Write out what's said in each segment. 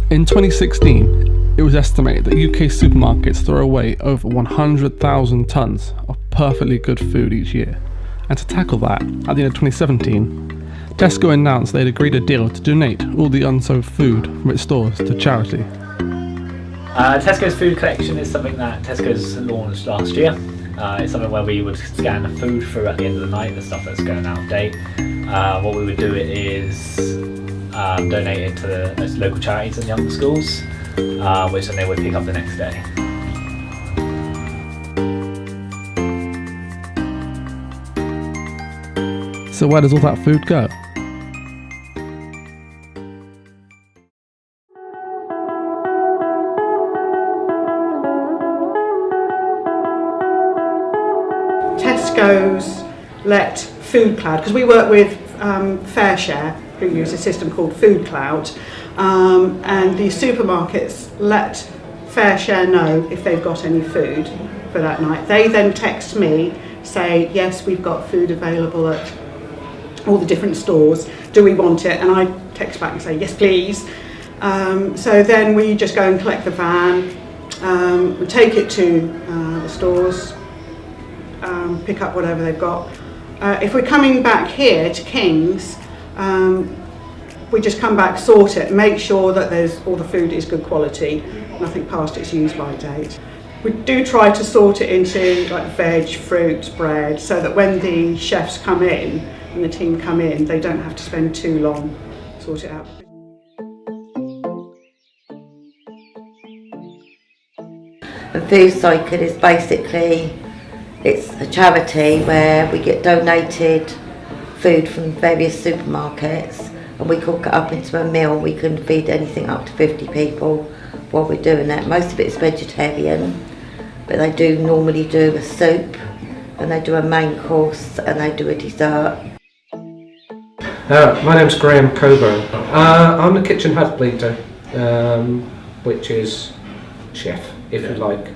In 2016, it was estimated that UK supermarkets throw away over 100,000 tonnes of perfectly good food each year. And to tackle that, at the end of 2017, Tesco announced they'd agreed a deal to donate all the unsold food from its stores to charity. Tesco's food collection is something that Tesco's launched last year. It's something where we would scan the food through at the end of the night, the stuff that's going out of date. What we would do is donate it to the local charities and young schools, which then they would pick up the next day. So where does all that food go? Tesco's let Food Cloud, because we work with FareShare, who use a system called Food Cloud, and the supermarkets let FareShare know if they've got any food for that night. They then text me, say, yes, we've got food available at all the different stores, do we want it? And I text back and say, yes please. So then we just go and collect the van, we take it to the stores, pick up whatever they've got. If we're coming back here to King's, we just come back, sort it, make sure that all the food is good quality, nothing past its use by date. We do try to sort it into like veg, fruit, bread, so that when the chefs come in and the team come in, they don't have to spend too long sort it out. The Food Cycle is basically, it's a charity where we get donated food from various supermarkets and we cook it up into a meal. We can feed anything up to 50 people while we're doing that. Most of it's vegetarian, but they do normally do a soup and they do a main course and they do a dessert. My name's Graham Coburn. I'm the kitchen hut leader, which is chef, if you like.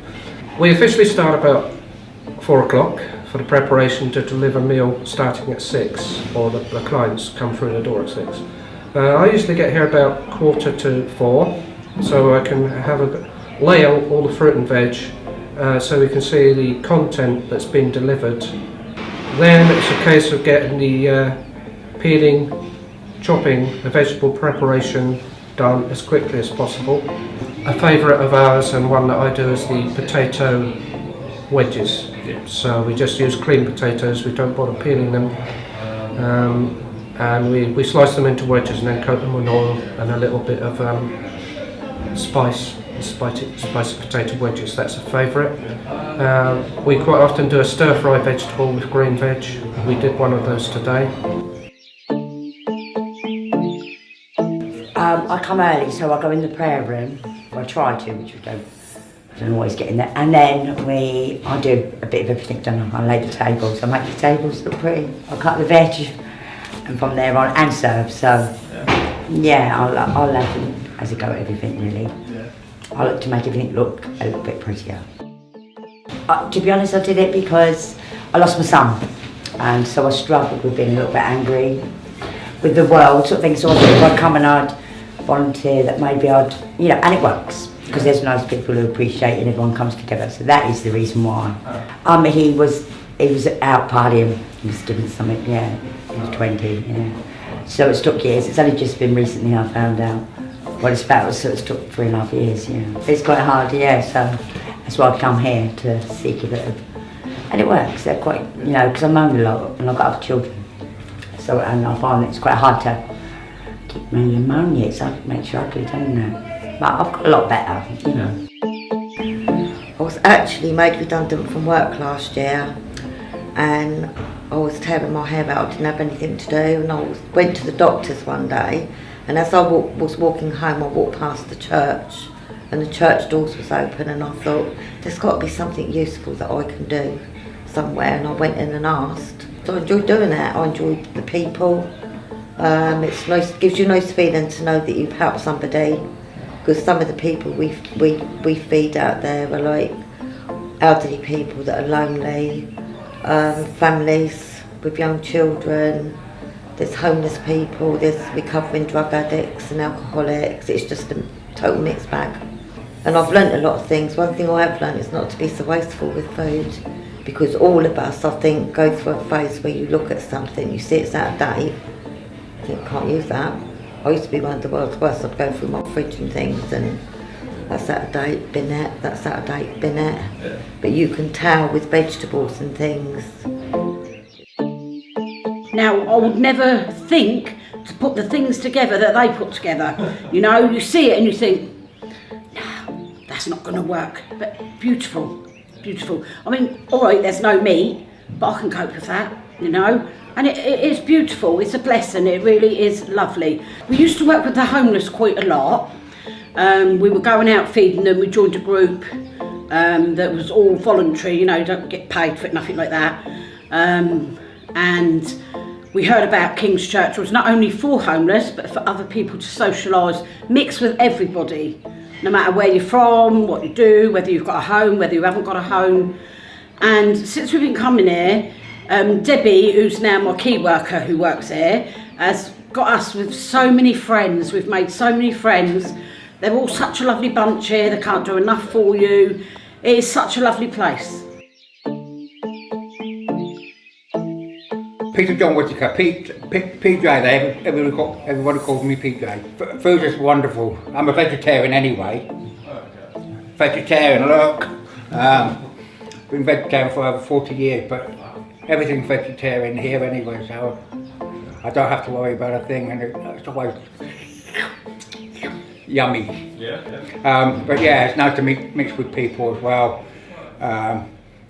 We officially start about 4 o'clock for the preparation to deliver meal starting at 6, or the clients come through the door at 6. I usually get here about 3:45, so I can lay out all the fruit and veg, so we can see the content that's been delivered. Then it's a case of getting the peeling, chopping, the vegetable preparation done as quickly as possible. A favourite of ours and one that I do is the potato wedges. So we just use clean potatoes, we don't bother peeling them, and we slice them into wedges and then coat them with oil and a little bit of spicy potato wedges. That's a favourite. We quite often do a stir-fry vegetable with green veg. We did one of those today. I come early, so I go in the prayer room. Well, I try to, which I don't always get in there. And then I do a bit of everything, don't I? I lay the tables, I make the tables look pretty. I cut the veg, and from there on, and serve. So, yeah, I'll have them as I go at everything, really. Yeah. I like to make everything look a little bit prettier. To be honest, I did it because I lost my son, and so I struggled with being a little bit angry with the world, sort of thing. So I thought if I'd come and I'd volunteer, that maybe I'd, and it works. Because there's nice people who appreciate it and everyone comes together. So that is the reason why. He was out partying, he was doing something, he was 20, So it's took years, it's only just been recently I found out what it's about, so it's took 3.5 years, It's quite hard, so that's why I come here to seek a bit of, and it works, they're quite, because I moan a lot and I've got other children. So, and I find it's quite hard to keep moaning, it makes you ugly, doesn't it? But I've got a lot better, I was actually made redundant from work last year and I was tearing my hair out, I didn't have anything to do, and I went to the doctor's one day, and as I was walking home I walked past the church and the church doors was open and I thought there's got to be something useful that I can do somewhere, and I went in and asked. So I enjoyed doing that, I enjoyed the people. It's nice, gives you a nice feeling to know that you've helped somebody. Because some of the people we feed out there are like elderly people that are lonely, families with young children, there's homeless people, there's recovering drug addicts and alcoholics. It's just total mixed bag. And I've learnt a lot of things. One thing I have learnt is not to be so wasteful with food, because all of us, I think, go through a phase where you look at something, you see it's out of date, you think, can't use that. I used to be one of the world's worst. I'd go through my fridge and things and that's out of date, bin it, that's out of date, bin it. Yeah. But you can tell with vegetables and things. Now, I would never think to put the things together that they put together. You know, you see it and you think, no, that's not going to work. But beautiful, beautiful. I mean, all right, there's no meat, but I can cope with that, you know. And it is beautiful, it's a blessing, it really is lovely. We used to work with the homeless quite a lot. We were going out feeding them, we joined a group that was all voluntary, you know, don't get paid for it, nothing like that. And we heard about King's Church was not only for homeless, but for other people to socialise, mix with everybody, no matter where you're from, what you do, whether you've got a home, whether you haven't got a home. And since we've been coming here, Debbie, who's now my key worker who works here, has got us with so many friends. We've made so many friends. They're all such a lovely bunch here. They can't do enough for you. It is such a lovely place. Peter John Whittaker, PJ there, everybody calls me PJ. Food is wonderful. I'm a vegetarian anyway. Vegetarian, look. Been vegetarian for over 40 years, but everything's vegetarian here anyway, so I don't have to worry about a thing, and it's always yummy. But yeah, it's nice to mix with people as well.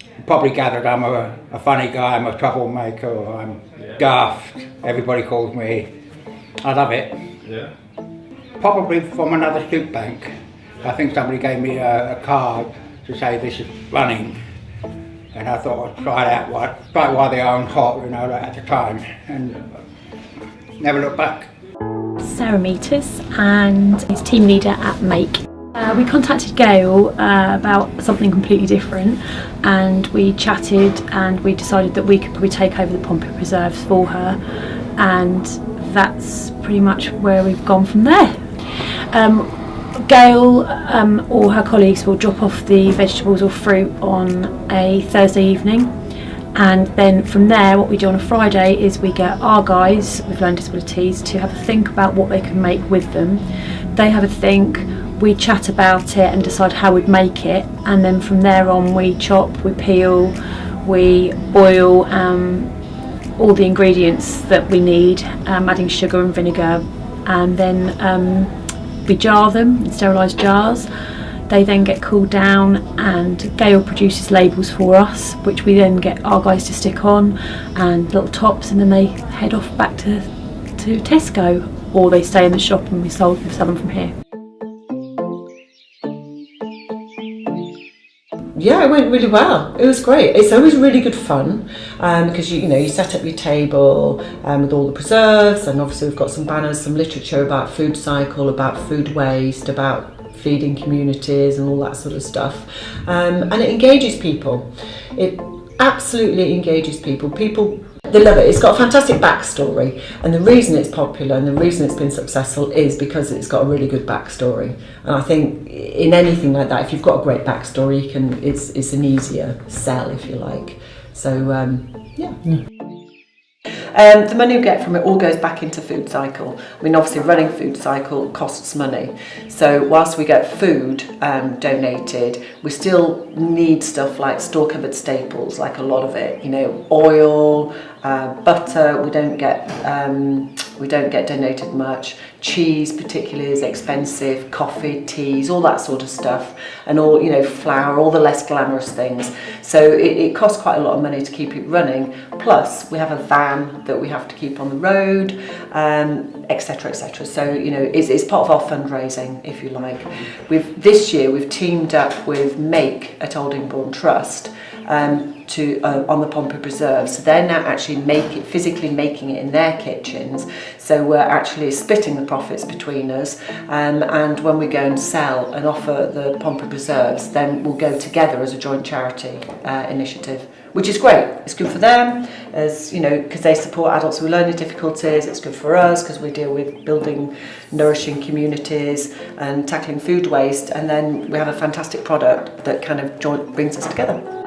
You probably gathered I'm a funny guy, I'm a troublemaker, or I'm daft. Everybody calls me. I love it. Yeah. Probably from another soup bank. I think somebody gave me a card to say this is running. And I thought I'd try it while they are on hot, you know, at the time, and never look back. Sarah Meters, and he's team leader at Make. We contacted Gail about something completely different, and we chatted and we decided that we could probably take over the Pompey Preserves for her, and that's pretty much where we've gone from there. Gail or her colleagues will drop off the vegetables or fruit on a Thursday evening, and then from there what we do on a Friday is we get our guys with learning disabilities to have a think about what they can make with them. They have a think, we chat about it and decide how we'd make it, and then from there on we chop, we peel, we boil all the ingredients that we need, adding sugar and vinegar, and then we jar them in sterilised jars. They then get cooled down, and Gail produces labels for us, which we then get our guys to stick on, and little tops, and then they head off back to Tesco, or they stay in the shop and we sell them from here. Yeah, it went really well. It was great. It's always really good fun because you set up your table with all the preserves, and obviously we've got some banners, some literature about food cycle, about food waste, about feeding communities and all that sort of stuff. And it engages people. It absolutely engages people. People, they love it. It's got a fantastic backstory, and the reason it's popular and the reason it's been successful is because it's got a really good backstory. And I think in anything like that, if you've got a great backstory, it's an easier sell, if you like. So yeah. The money we get from it all goes back into Food Cycle. I mean, obviously running Food Cycle costs money. So whilst we get food donated, we still need stuff like store-cupboard staples, like a lot of it. Oil, butter. We don't get donated much. Cheese, particularly, is expensive. Coffee, teas, all that sort of stuff, and all flour, all the less glamorous things. So it costs quite a lot of money to keep it running. Plus, we have a van that we have to keep on the road, etc., etc. So it's part of our fundraising, if you like. This year we've teamed up with Make at Aldingbourne Trust on the Pompey Preserves. So they're now actually physically making it in their kitchens. So we're actually splitting the profits between us, and when we go and sell and offer the Pompey Preserves, then we'll go together as a joint charity initiative. which is great. It's good for them, as you know, because they support adults with learning difficulties. It's good for us because we deal with building nourishing communities and tackling food waste, and then we have a fantastic product that kind of brings us together.